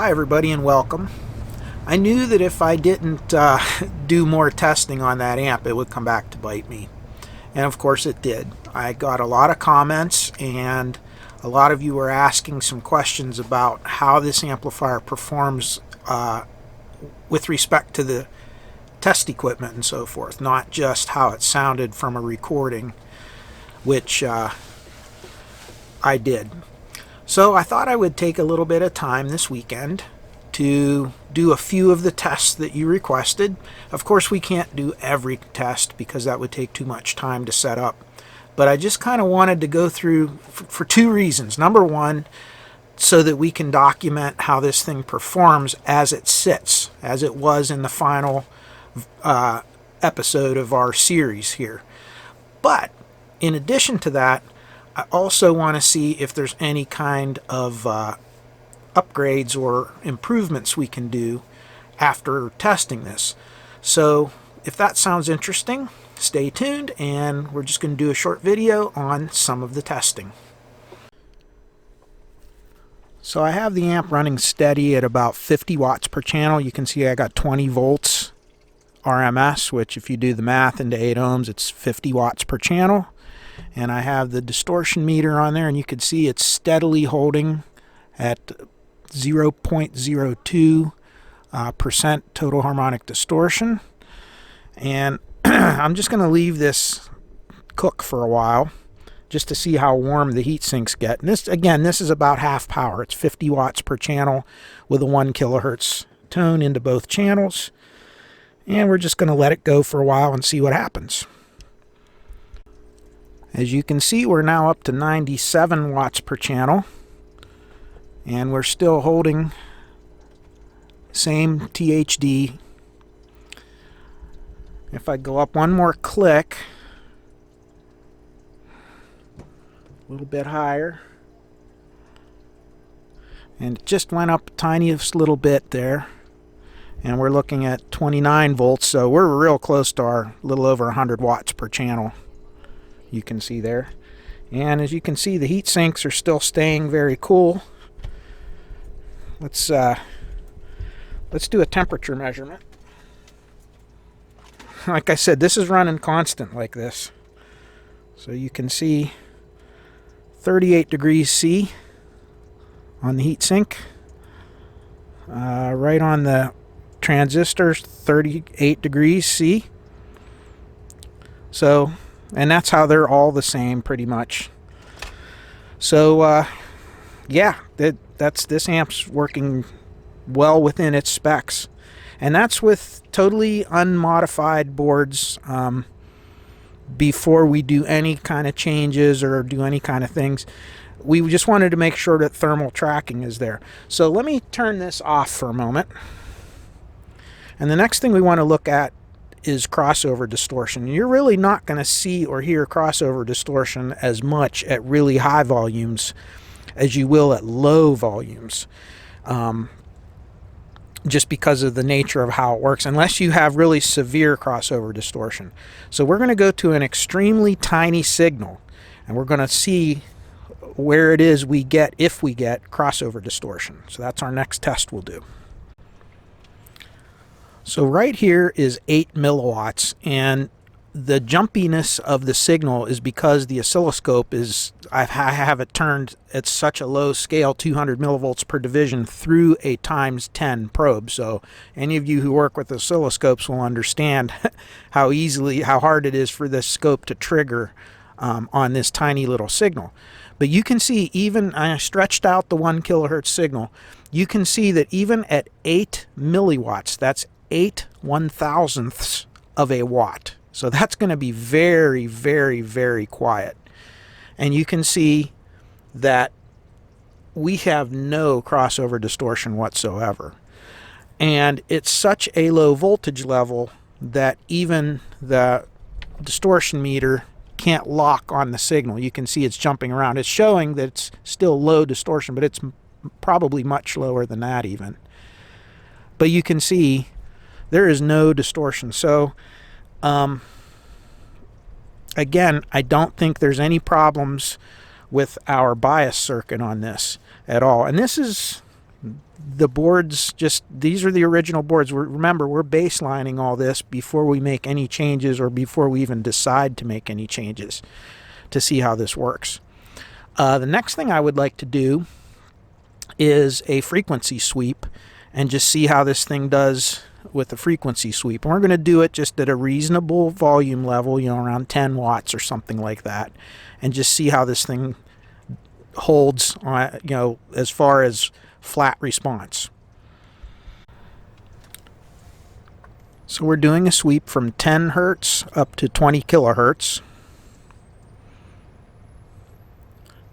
Hi everybody and welcome. I knew that if I didn't do more testing on that amp, it would come back to bite me. And of course it did. I got a lot of comments and a lot of you were asking some questions about how this amplifier performs with respect to the test equipment and so forth, not just how it sounded from a recording, which I did. So I thought I would take a little bit of time this weekend to do a few of the tests that you requested. Of course, we can't do every test because that would take too much time to set up. But I just kind of wanted to go through for two reasons. Number one, so that we can document how this thing performs as it sits, as it was in the final episode of our series here. But in addition to that, I also want to see if there's any kind of upgrades or improvements we can do after testing this. So if that sounds interesting, stay tuned and we're just going to do a short video on some of the testing. So I have the amp running steady at about 50 watts per channel. You can see I got 20 volts RMS, which if you do the math into 8 ohms, it's 50 watts per channel. And I have the distortion meter on there, and you can see it's steadily holding at 0.02% total harmonic distortion. And I'm just going to leave this cook for a while just to see how warm the heat sinks get. And this, again, this is about half power. It's 50 watts per channel with a 1 kilohertz tone into both channels. And we're just going to let it go for a while and see what happens. As you can see, we're now up to 97 watts per channel, and we're still holding same THD. If I go up one more click, a little bit higher, and it just went up the tiniest little bit there, and we're looking at 29 volts, so we're real close to our little over 100 watts per channel. You can see there, and as you can see, the heat sinks are still staying very cool. Let's do a temperature measurement. Like I said, this is running constant like this, so you can see 38 degrees C on the heat sink. Right on the transistors, 38 degrees C. So, and that's how they're all the same pretty much. So yeah, this amp's working well within its specs, and that's with totally unmodified boards. Before we do any kind of changes or do any kind of things, we just wanted to make sure that thermal tracking is there. So let me turn this off for a moment, and the next thing we want to look at is crossover distortion. You're really not going to see or hear crossover distortion as much at really high volumes as you will at low volumes, just because of the nature of how it works, unless you have really severe crossover distortion. So we're going to go to an extremely tiny signal, and we're going to see where it is we get, if we get crossover distortion. So that's our next test we'll do. So right here is 8 milliwatts, and the jumpiness of the signal is because the oscilloscope is, I have it turned at such a low scale, 200 millivolts per division through a ×10 probe. So any of you who work with oscilloscopes will understand how hard it is for this scope to trigger on this tiny little signal. But you can see, even I stretched out the 1 kilohertz signal, you can see that even at 8 milliwatts, that's 8/1000ths of a watt. So that's going to be very, very, very quiet. And you can see that we have no crossover distortion whatsoever. And it's such a low voltage level that even the distortion meter can't lock on the signal. You can see it's jumping around. It's showing that it's still low distortion, but it's probably much lower than that even. But you can see there is no distortion. So again, I don't think there's any problems with our bias circuit on this at all. And this is The boards, just these are the original boards. Remember, we're baselining all this before we make any changes or before we even decide to make any changes to see how this works. The next thing I would like to do is a frequency sweep and just see how this thing does with the frequency sweep. And we're going to do it just at a reasonable volume level, around 10 watts or something like that, and just see how this thing holds, as far as flat response. So we're doing a sweep from 10 hertz up to 20 kilohertz.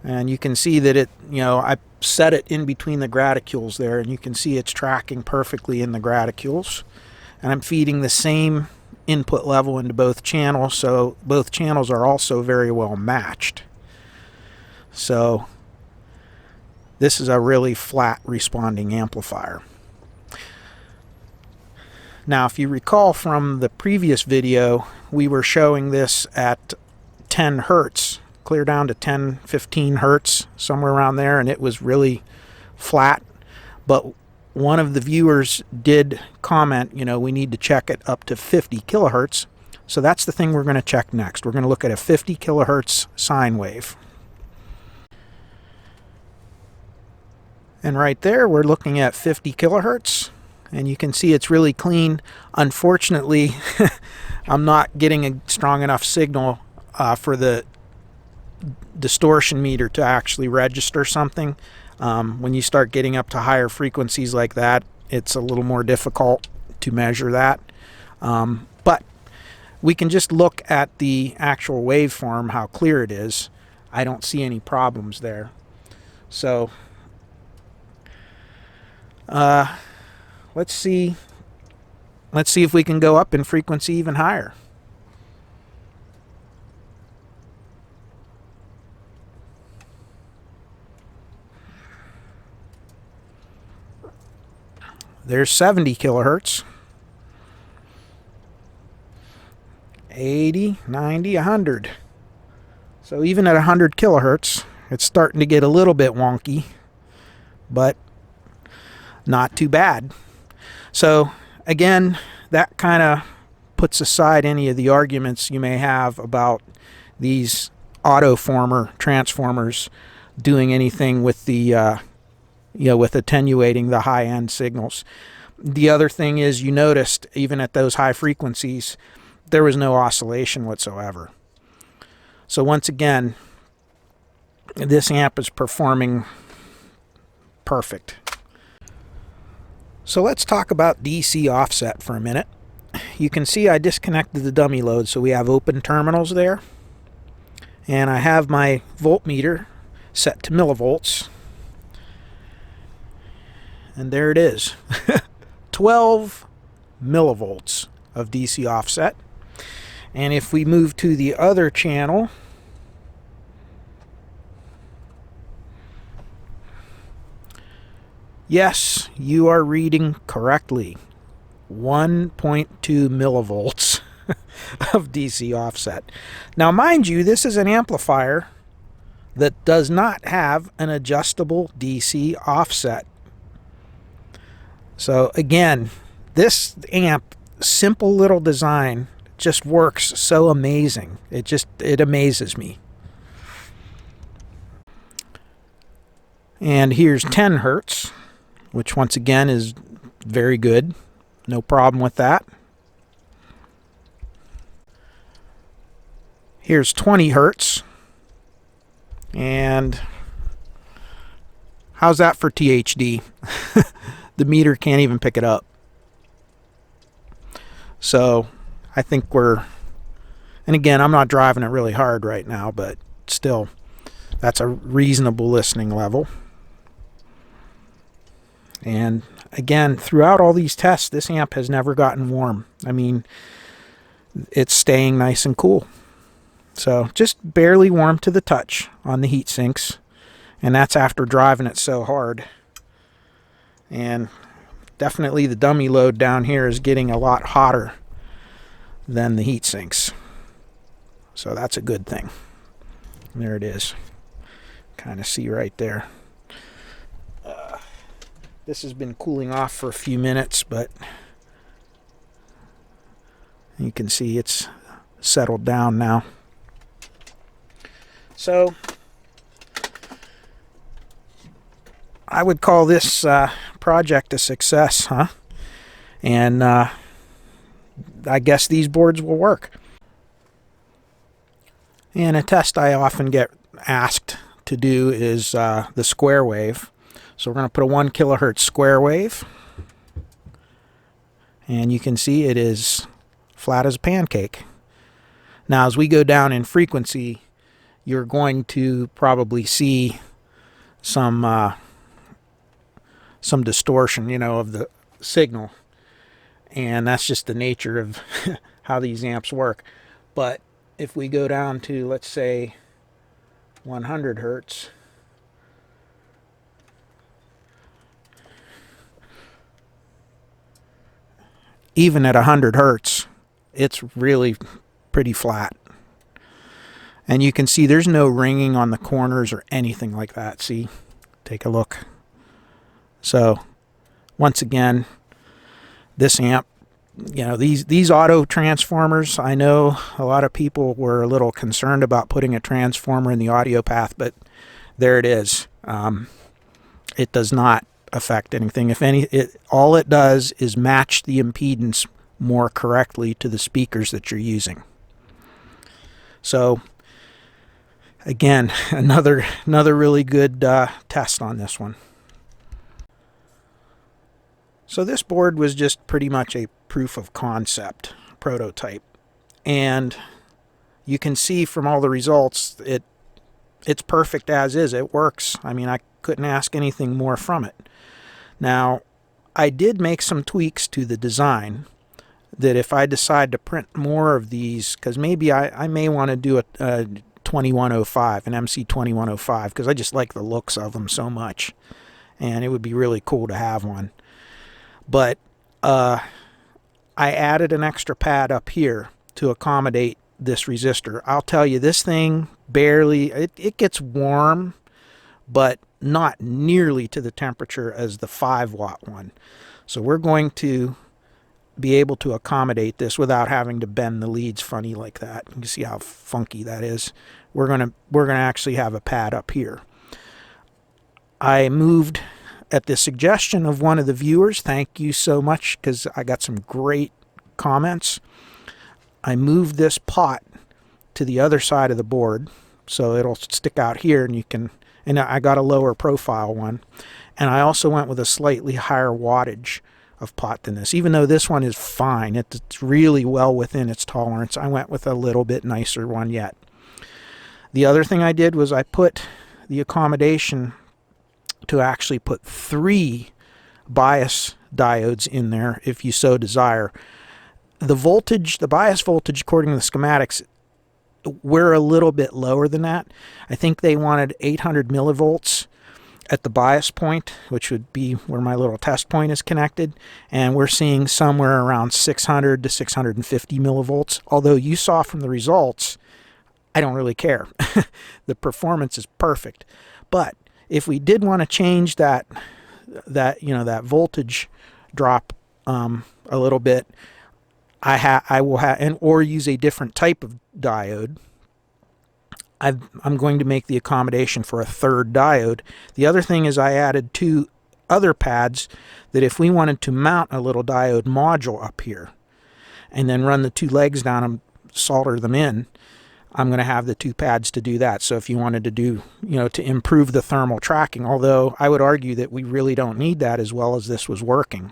And you can see that I set it in between the graticules there, and you can see it's tracking perfectly in the graticules. And I'm feeding the same input level into both channels, so both channels are also very well matched. So this is a really flat responding amplifier. Now, if you recall from the previous video, we were showing this at 10 hertz, clear down to 10, 15 hertz, somewhere around there, and it was really flat. But one of the viewers did comment, we need to check it up to 50 kilohertz. So that's the thing we're going to check next. We're going to look at a 50 kilohertz sine wave. And right there, we're looking at 50 kilohertz. And you can see it's really clean. Unfortunately, I'm not getting a strong enough signal for the distortion meter to actually register something. When you start getting up to higher frequencies like that, it's a little more difficult to measure that. But we can just look at the actual waveform, how clear it is. I don't see any problems there. So let's see if we can go up in frequency even higher. There's 70 kilohertz, 80, 90, 100. So even at 100 kilohertz, it's starting to get a little bit wonky, but not too bad. So again, that kind of puts aside any of the arguments you may have about these autoformer transformers doing anything with the with attenuating the high-end signals. The other thing is, you noticed even at those high frequencies, there was no oscillation whatsoever. So once again, this amp is performing perfect. So let's talk about DC offset for a minute. You can see I disconnected the dummy load, so we have open terminals there. And I have my voltmeter set to millivolts. And there it is. 12 millivolts of DC offset. And if we move to the other channel, yes, you are reading correctly. 1.2 millivolts of DC offset. Now, mind you, this is an amplifier that does not have an adjustable DC offset. So again, this amp, simple little design, just works so amazing. It amazes me. And here's 10 hertz, which once again is very good. No problem with that. Here's 20 hertz. And how's that for THD? The meter can't even pick it up. So I think and again, I'm not driving it really hard right now, but still, that's a reasonable listening level. And again, throughout all these tests, this amp has never gotten warm. I mean, it's staying nice and cool. So just barely warm to the touch on the heat sinks. And that's after driving it so hard. And definitely the dummy load down here is getting a lot hotter than the heat sinks. So that's a good thing. There it is. Kind of see right there. This has been cooling off for a few minutes, but you can see it's settled down now. So I would call this project a success, huh? And I guess these boards will work. And a test I often get asked to do is the square wave. So we're going to put a 1 kilohertz square wave. And you can see it is flat as a pancake. Now as we go down in frequency, you're going to probably see some distortion, you know, of the signal. And that's just the nature of how these amps work. But if we go down to, let's say, 100 hertz, even at 100 hertz, it's really pretty flat. And you can see there's no ringing on the corners or anything like that. See, take a look. So once again, this amp, you know, these auto transformers, I know a lot of people were a little concerned about putting a transformer in the audio path, but there it is. It does not affect anything. If any, all it does is match the impedance more correctly to the speakers that you're using. So again, another really good test on this one. So this board was just pretty much a proof of concept prototype, and you can see from all the results it's perfect as is. It works. I mean, I couldn't ask anything more from it. Now I did make some tweaks to the design that if I decide to print more of these, because maybe I may want to do a 2105, an MC2100, because I just like the looks of them so much, and it would be really cool to have one. But I added an extra pad up here to accommodate this resistor. I'll tell you, this thing barely, it gets warm, but not nearly to the temperature as the 5-watt one. So we're going to be able to accommodate this without having to bend the leads funny like that. You can see how funky that is. We're gonna actually have a pad up here. I moved at the suggestion of one of the viewers. Thank you so much, because I got some great comments. I moved this pot to the other side of the board so it'll stick out here, and you can, and I got a lower profile one, and I also went with a slightly higher wattage of pot than this. Even though this one is fine, it's really well within its tolerance, I went with a little bit nicer one yet. The other thing I did was I put the accommodation to actually put 3 bias diodes in there if you so desire. The voltage, the bias voltage, according to the schematics, we're a little bit lower than that. I think they wanted 800 millivolts at the bias point, which would be where my little test point is connected, and we're seeing somewhere around 600 to 650 millivolts. Although you saw from the results, I don't really care. The performance is perfect. But if we did want to change that voltage drop a little bit, I will have, or use a different type of diode. I'm going to make the accommodation for a 3rd diode. The other thing is I added 2 other pads that if we wanted to mount a little diode module up here and then run the 2 legs down and solder them in, I'm going to have the 2 pads to do that. So if you wanted to do, to improve the thermal tracking, although I would argue that we really don't need that as well as this was working.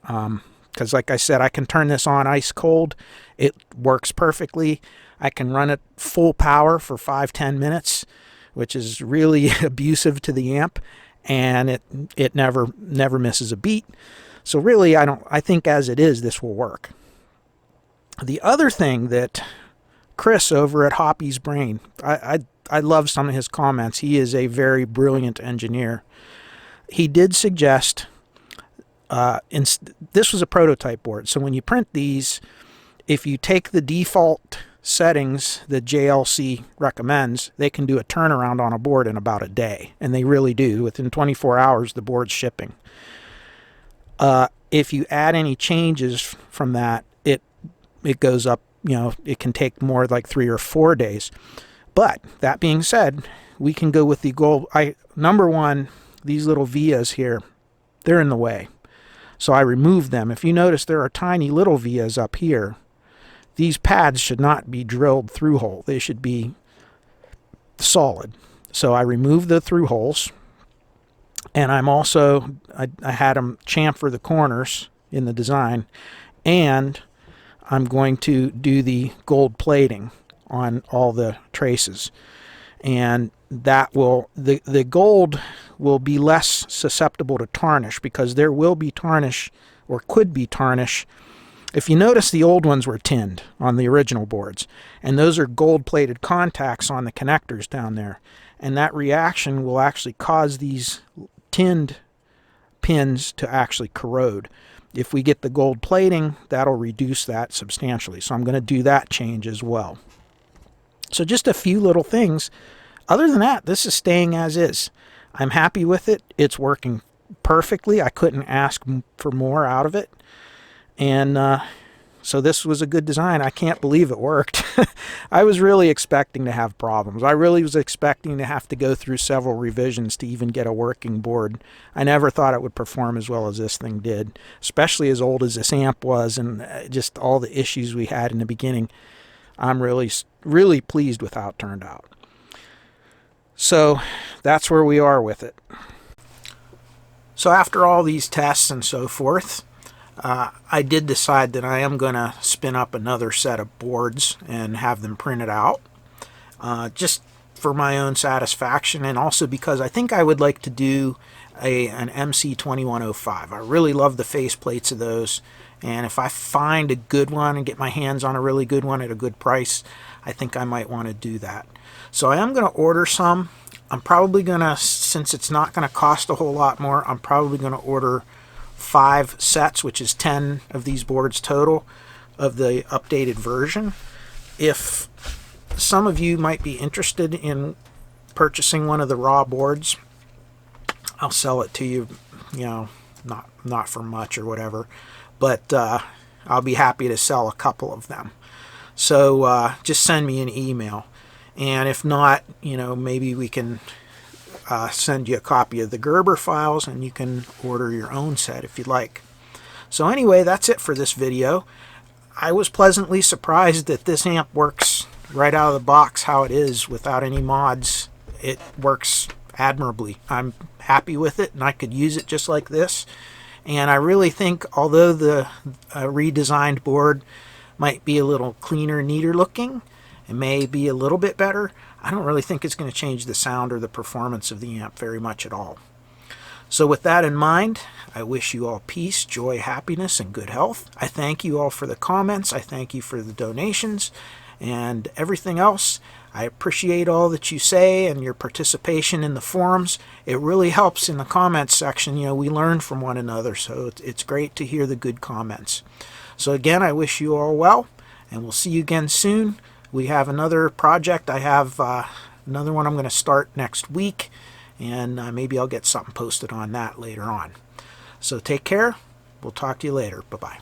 Because like I said, I can turn this on ice cold. It works perfectly. I can run it full power for 5-10 minutes, which is really abusive to the amp, and it never misses a beat. So really, I think as it is, this will work. The other thing that Chris over at Hoppy's Brain, I love some of his comments. He is a very brilliant engineer. He did suggest, this was a prototype board, so when you print these, if you take the default settings the JLC recommends, they can do a turnaround on a board in about a day, and they really do. Within 24 hours, the board's shipping. If you add any changes from that, it goes up. It can take more, like 3 or 4 days. But that being said, we can go with the gold. Number one, these little vias here, they're in the way, so I removed them. If you notice, there are tiny little vias up here. These pads should not be drilled through hole. They should be solid. So I removed the through holes, and I had them chamfer the corners in the design, and I'm going to do the gold plating on all the traces, and that will, the gold will be less susceptible to tarnish, because there will be tarnish, or could be tarnish. If you notice, the old ones were tinned on the original boards, and those are gold-plated contacts on the connectors down there, and that reaction will actually cause these tinned pins to actually corrode. If we get the gold plating, that'll reduce that substantially, so I'm going to do that change as well. So just a few little things. Other than that, this is staying as is. I'm happy with it. It's working perfectly. I couldn't ask for more out of it. And so this was a good design. I can't believe it worked. I was really expecting to have problems. I really was expecting to have to go through several revisions to even get a working board. I never thought it would perform as well as this thing did, especially as old as this amp was, and just all the issues we had in the beginning. I'm really pleased with how it turned out. So that's where we are with it. So after all these tests and so forth, I did decide that I am going to spin up another set of boards and have them printed out, just for my own satisfaction, and also because I think I would like to do an MC2100. I really love the faceplates of those, and if I find a good one and get my hands on a really good one at a good price, I think I might want to do that. So I am going to order some. I'm probably going to, since it's not going to cost a whole lot more, I'm probably going to order 5 sets, which is 10 of these boards total of the updated version. If some of you might be interested in purchasing one of the raw boards, I'll sell it to you, not for much or whatever, but I'll be happy to sell a couple of them. So just send me an email, and if not, maybe we can send you a copy of the Gerber files, and you can order your own set if you'd like. So anyway, that's it for this video. I was pleasantly surprised that this amp works right out of the box how it is without any mods. It works admirably. I'm happy with it, and I could use it just like this. And I really think, although the redesigned board might be a little cleaner, neater looking, it may be a little bit better, I don't really think it's going to change the sound or the performance of the amp very much at all. So with that in mind, I wish you all peace, joy, happiness, and good health. I thank you all for the comments. I thank you for the donations and everything else. I appreciate all that you say and your participation in the forums. It really helps in the comments section. We learn from one another, so it's great to hear the good comments. So again, I wish you all well, and we'll see you again soon. We have another project. I have another one I'm going to start next week, and maybe I'll get something posted on that later on. So take care. We'll talk to you later. Bye-bye.